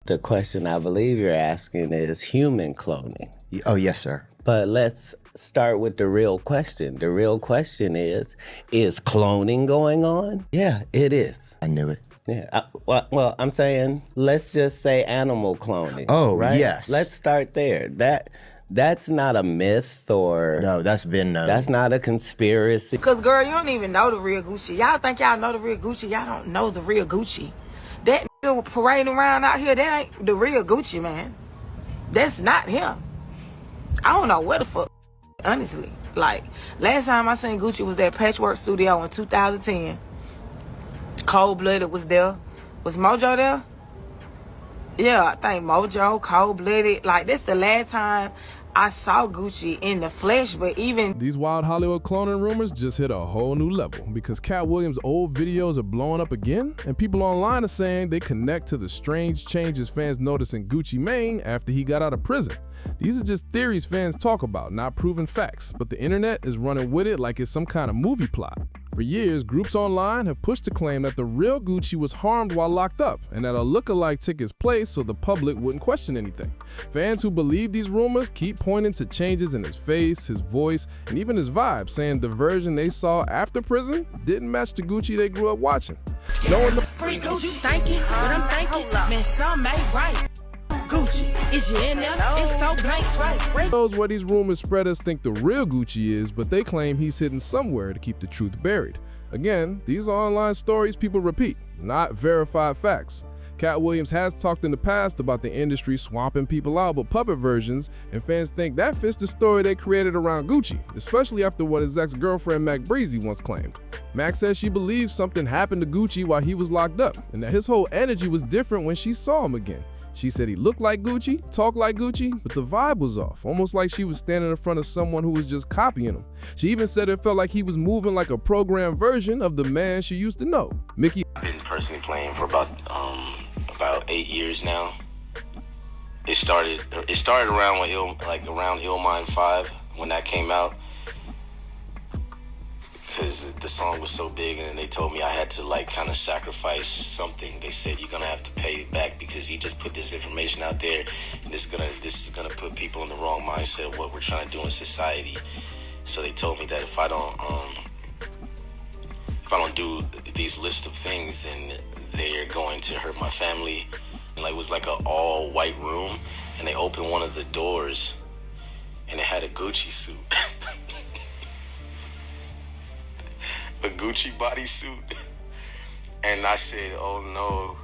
The question I believe you're asking is human cloning. Oh, yes, sir. But let's start with the real question. The real question is cloning going on? Yeah, it is. I knew it. Yeah. Well, I'm saying, let's just say animal cloning. Oh, right? yes. Let's start there. That's not a myth or... No, that's been known. That's not a conspiracy. Because, girl, you don't even know the real Gucci. Y'all think y'all know the real Gucci. Y'all don't know the real Gucci. That nigga parading around out here, that ain't the real Gucci, man. That's not him. I don't know what the fuck, honestly. Like, last time I seen Gucci was at Patchwork Studio in 2010. Cold Blooded was there. Was Mojo there? Yeah, I think Mojo, Cold Blooded. Like, that's the last time I saw Gucci in the flesh, but even... These wild Hollywood cloning rumors just hit a whole new level because Katt Williams' old videos are blowing up again, and people online are saying they connect to the strange changes fans noticed in Gucci Mane after he got out of prison. These are just theories fans talk about, not proven facts, but the internet is running with it like it's some kind of movie plot. For years, groups online have pushed the claim that the real Gucci was harmed while locked up and that a lookalike took his place so the public wouldn't question anything. Fans who believe these rumors keep pointing to changes in his face, his voice, and even his vibe, saying the version they saw after prison didn't match the Gucci they grew up watching. Free Gucci thinking what I'm thinking, man, some ain't right. Gucci, is you in there? It's so blank twice. Knows what these rumors spreaders think the real Gucci is, but they claim he's hidden somewhere to keep the truth buried. Again, these are online stories people repeat, not verified facts. Katt Williams has talked in the past about the industry swamping people out with puppet versions, and fans think that fits the story they created around Gucci, especially after what his ex-girlfriend Mac Breezy once claimed. Mac says she believes something happened to Gucci while he was locked up, and that his whole energy was different when she saw him again. She said he looked like Gucci, talked like Gucci, but the vibe was off, almost like she was standing in front of someone who was just copying him. She even said it felt like he was moving like a programmed version of the man she used to know. Mickey. I've been personally playing for about 8 years now. It started around around Illmind 5 when that came out, because the song was so big, and then they told me I had to kind of sacrifice something. They said you're gonna have to pay it back because you just put this information out there, and this is gonna put people in the wrong mindset of what we're trying to do in society. So they told me that if I don't do these list of things, then they're going to hurt my family. And it was like an all white room, and they opened one of the doors, and it had a Gucci suit. A Gucci bodysuit. And I said, oh no,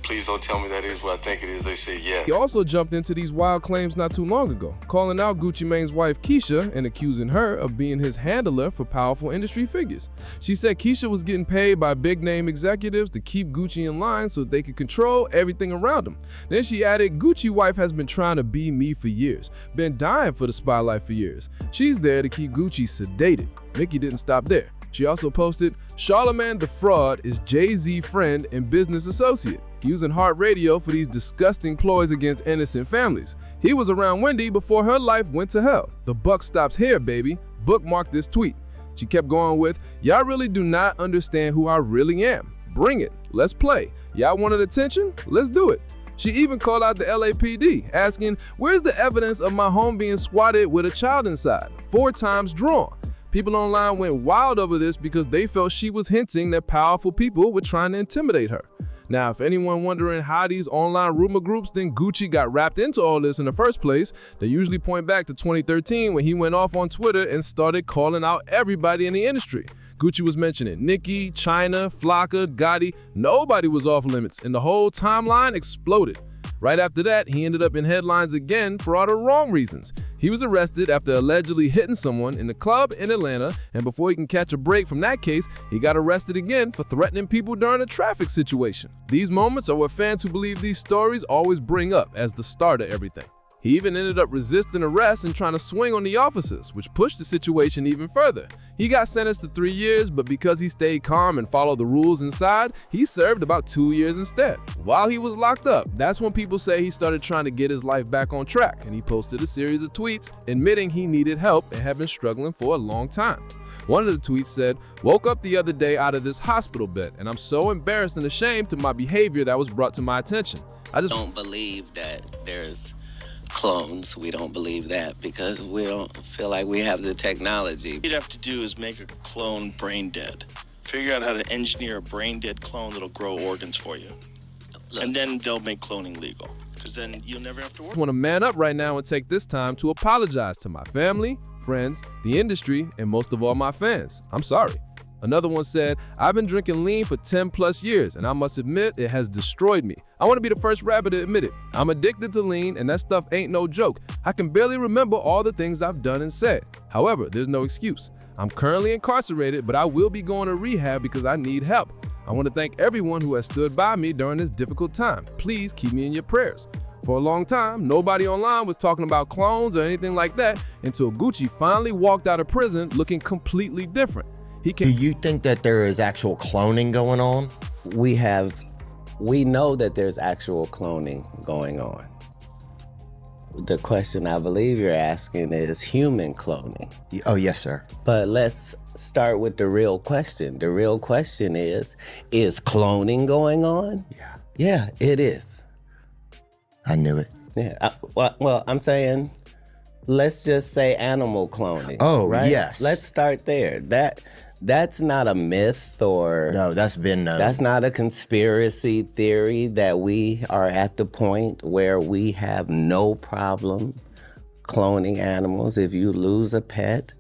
please don't tell me that is what I think it is. They said, yeah. He also jumped into these wild claims not too long ago, calling out Gucci Mane's wife Keisha and accusing her of being his handler for powerful industry figures. She said Keisha was getting paid by big name executives to keep Gucci in line so they could control everything around him. Then she added, Gucci wife has been trying to be me for years, been dying for the spotlight for years. She's there to keep Gucci sedated. Mickey didn't stop there. She also posted, Charlamagne the Fraud is Jay-Z's friend and business associate, using Heart Radio for these disgusting ploys against innocent families. He was around Wendy before her life went to hell. The buck stops here, baby. Bookmark this tweet. She kept going with, y'all really do not understand who I really am. Bring it. Let's play. Y'all wanted attention? Let's do it. She even called out the LAPD, asking, where's the evidence of my home being squatted with a child inside? 4 times drawn. People online went wild over this because they felt she was hinting that powerful people were trying to intimidate her. Now, if anyone wondering how these online rumor groups think Gucci got wrapped into all this in the first place, they usually point back to 2013 when he went off on Twitter and started calling out everybody in the industry. Gucci was mentioning Nicki, China, Flocka, Gotti. Nobody was off limits, and the whole timeline exploded. Right after that, he ended up in headlines again for all the wrong reasons. He was arrested after allegedly hitting someone in a club in Atlanta, and before he can catch a break from that case, he got arrested again for threatening people during a traffic situation. These moments are what fans who believe these stories always bring up as the start of everything. He even ended up resisting arrest and trying to swing on the officers, which pushed the situation even further. He got sentenced to 3 years, but because he stayed calm and followed the rules inside, he served about 2 years instead. While he was locked up, that's when people say he started trying to get his life back on track, and he posted a series of tweets admitting he needed help and had been struggling for a long time. One of the tweets said, woke up the other day out of this hospital bed, and I'm so embarrassed and ashamed to my behavior that was brought to my attention. I just don't believe that there's clones. We don't believe that because we don't feel like we have the technology. What you'd have to do is make a clone brain dead. Figure out how to engineer a brain dead clone that'll grow organs for you. Look. And then they'll make cloning legal. Because then you'll never have to work. I want to man up right now and take this time to apologize to my family, friends, the industry, and most of all my fans. I'm sorry. Another one said, I've been drinking lean for 10 plus years, and I must admit it has destroyed me. I want to be the first rapper to admit it. I'm addicted to lean, and that stuff ain't no joke. I can barely remember all the things I've done and said. However, there's no excuse. I'm currently incarcerated, but I will be going to rehab because I need help. I want to thank everyone who has stood by me during this difficult time. Please keep me in your prayers. For a long time, nobody online was talking about clones or anything like that until Gucci finally walked out of prison looking completely different. Do you think that there is actual cloning going on? We know that there's actual cloning going on. The question I believe you're asking is human cloning. Oh, yes, sir. But let's start with the real question. The real question is cloning going on? Yeah. Yeah, it is. I knew it. Yeah. Well, I'm saying, let's just say animal cloning. Oh, right? yes. Let's start there. That's not a myth or... No, that's been known. That's not a conspiracy theory that we are at the point where we have no problem cloning animals. If you lose a pet,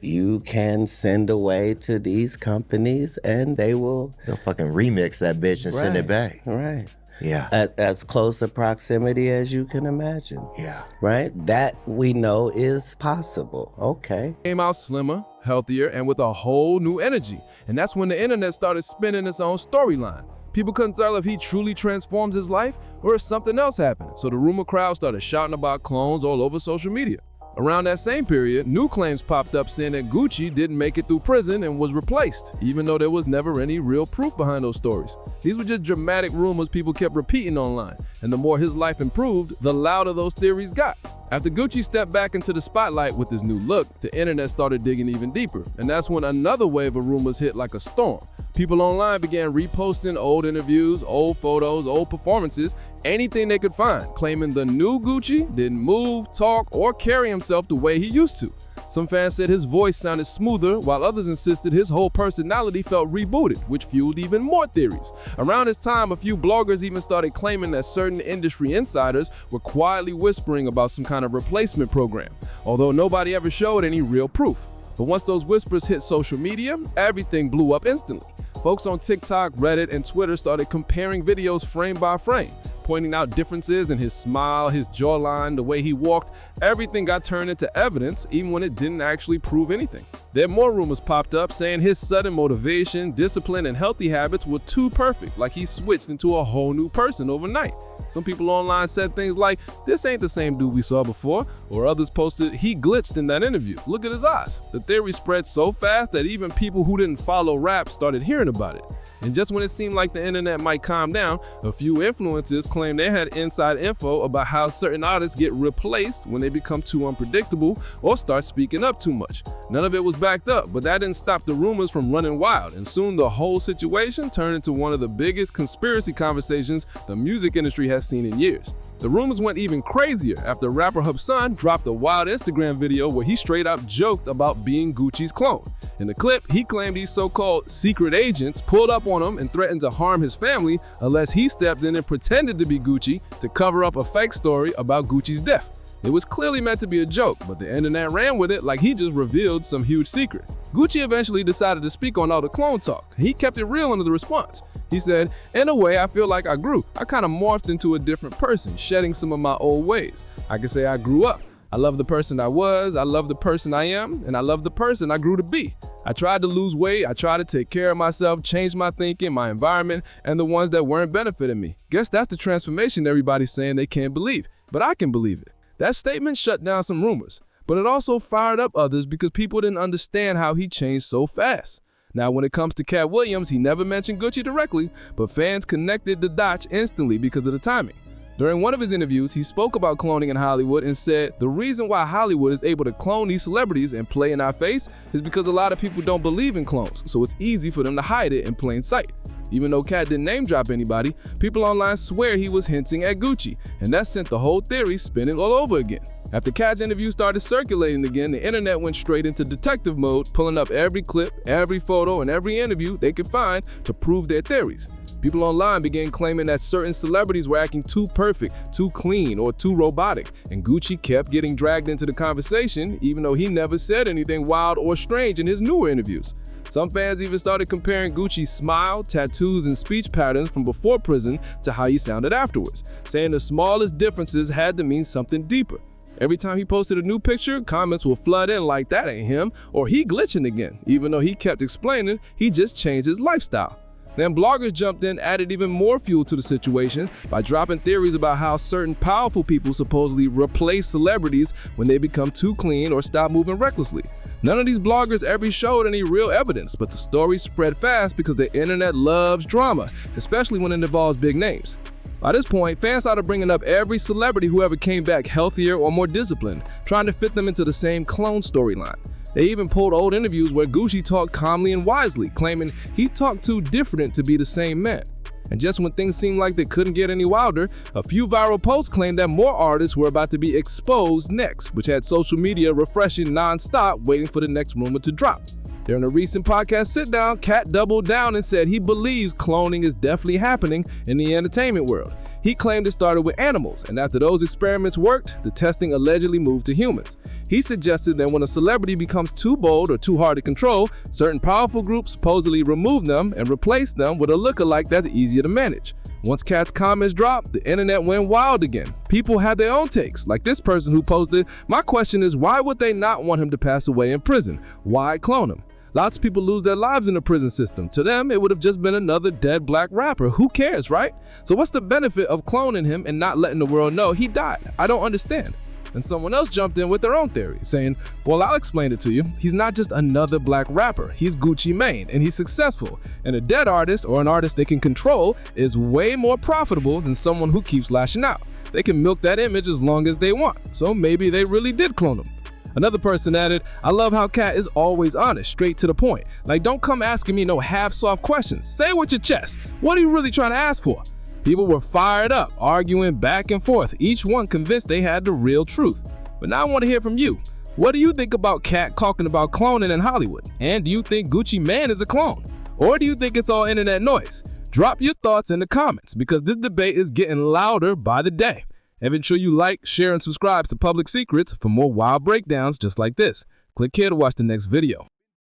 you can send away to these companies and they'll fucking remix that bitch and send it back. Right. Yeah. At as close a proximity as you can imagine. Yeah. Right? That we know is possible. Okay. Came out slimmer, healthier, and with a whole new energy. And that's when the internet started spinning its own storyline. People couldn't tell if he truly transformed his life or if something else happened. So the rumor crowd started shouting about clones all over social media. Around that same period, new claims popped up saying that Gucci didn't make it through prison and was replaced, even though there was never any real proof behind those stories. These were just dramatic rumors people kept repeating online, and the more his life improved, the louder those theories got. After Gucci stepped back into the spotlight with his new look, the internet started digging even deeper, and that's when another wave of rumors hit like a storm. People online began reposting old interviews, old photos, old performances, anything they could find, claiming the new Gucci didn't move, talk, or carry himself the way he used to. Some fans said his voice sounded smoother, while others insisted his whole personality felt rebooted, which fueled even more theories. Around this time, a few bloggers even started claiming that certain industry insiders were quietly whispering about some kind of replacement program, although nobody ever showed any real proof. But once those whispers hit social media, everything blew up instantly. Folks on TikTok, Reddit, and Twitter started comparing videos frame by frame, pointing out differences in his smile, his jawline, the way he walked. Everything got turned into evidence, even when it didn't actually prove anything. Then more rumors popped up saying his sudden motivation, discipline, and healthy habits were too perfect, like he switched into a whole new person overnight. Some people online said things like, "This ain't the same dude we saw before," or others posted, "He glitched in that interview. Look at his eyes." The theory spread so fast that even people who didn't follow rap started hearing about it. And just when it seemed like the internet might calm down, a few influencers claimed they had inside info about how certain artists get replaced when they become too unpredictable or start speaking up too much. None of it was backed up, but that didn't stop the rumors from running wild, and soon the whole situation turned into one of the biggest conspiracy conversations the music industry has seen in years. The rumors went even crazier after rapper Hubson dropped a wild Instagram video where he straight up joked about being Gucci's clone. In the clip, he claimed these so-called secret agents pulled up on him and threatened to harm his family unless he stepped in and pretended to be Gucci to cover up a fake story about Gucci's death. It was clearly meant to be a joke, but the internet ran with it like he just revealed some huge secret. Gucci eventually decided to speak on all the clone talk. He kept it real in the response. He said, "In a way, I feel like I grew. I kind of morphed into a different person, shedding some of my old ways. I can say I grew up. I love the person I was, I love the person I am, and I love the person I grew to be. I tried to lose weight, I tried to take care of myself, change my thinking, my environment, and the ones that weren't benefiting me. Guess that's the transformation everybody's saying they can't believe, but I can believe it." That statement shut down some rumors, but it also fired up others because people didn't understand how he changed so fast. Now, when it comes to Katt Williams, he never mentioned Gucci directly, but fans connected the dots instantly because of the timing. During one of his interviews, he spoke about cloning in Hollywood and said, "The reason why Hollywood is able to clone these celebrities and play in our face is because a lot of people don't believe in clones, so it's easy for them to hide it in plain sight." Even though Katt didn't name drop anybody, people online swear he was hinting at Gucci, and that sent the whole theory spinning all over again. After Katt's interview started circulating again, the internet went straight into detective mode, pulling up every clip, every photo, and every interview they could find to prove their theories. People online began claiming that certain celebrities were acting too perfect, too clean, or too robotic, and Gucci kept getting dragged into the conversation even though he never said anything wild or strange in his newer interviews. Some fans even started comparing Gucci's smile, tattoos, and speech patterns from before prison to how he sounded afterwards, saying the smallest differences had to mean something deeper. Every time he posted a new picture, comments will flood in like that ain't him, or he glitching again, even though he kept explaining he just changed his lifestyle. Then bloggers jumped in, added even more fuel to the situation by dropping theories about how certain powerful people supposedly replace celebrities when they become too clean or stop moving recklessly. None of these bloggers ever showed any real evidence, but the story spread fast because the internet loves drama, especially when it involves big names. By this point, fans started bringing up every celebrity who ever came back healthier or more disciplined, trying to fit them into the same clone storyline. They even pulled old interviews where Gucci talked calmly and wisely, claiming he talked too different to be the same man. And just when things seemed like they couldn't get any wilder, a few viral posts claimed that more artists were about to be exposed next, which had social media refreshing non-stop, waiting for the next rumor to drop. During a recent podcast sit-down, Katt doubled down and said he believes cloning is definitely happening in the entertainment world. He claimed it started with animals, and after those experiments worked, the testing allegedly moved to humans. He suggested that when a celebrity becomes too bold or too hard to control, certain powerful groups supposedly remove them and replace them with a lookalike that's easier to manage. Once Katt's comments dropped, the internet went wild again. People had their own takes, like this person who posted, "My question is, why would they not want him to pass away in prison? Why clone him? Lots of people lose their lives in the prison system. To them, it would have just been another dead black rapper. Who cares, right? So what's the benefit of cloning him and not letting the world know he died? I don't understand." And someone else jumped in with their own theory, saying, "Well, I'll explain it to you. He's not just another black rapper. He's Gucci Mane, and he's successful. And a dead artist, or an artist they can control, is way more profitable than someone who keeps lashing out. They can milk that image as long as they want. So maybe they really did clone him." Another person added, "I love how Katt is always honest, straight to the point. Like, don't come asking me no half-soft questions. Say it with your chest. What are you really trying to ask for?" People were fired up, arguing back and forth, each one convinced they had the real truth. But now I want to hear from you. What do you think about Katt talking about cloning in Hollywood? And do you think Gucci Mane is a clone? Or do you think it's all internet noise? Drop your thoughts in the comments, because this debate is getting louder by the day. And make sure you like, share, and subscribe to Public Secrets for more wild breakdowns just like this. Click here to watch the next video.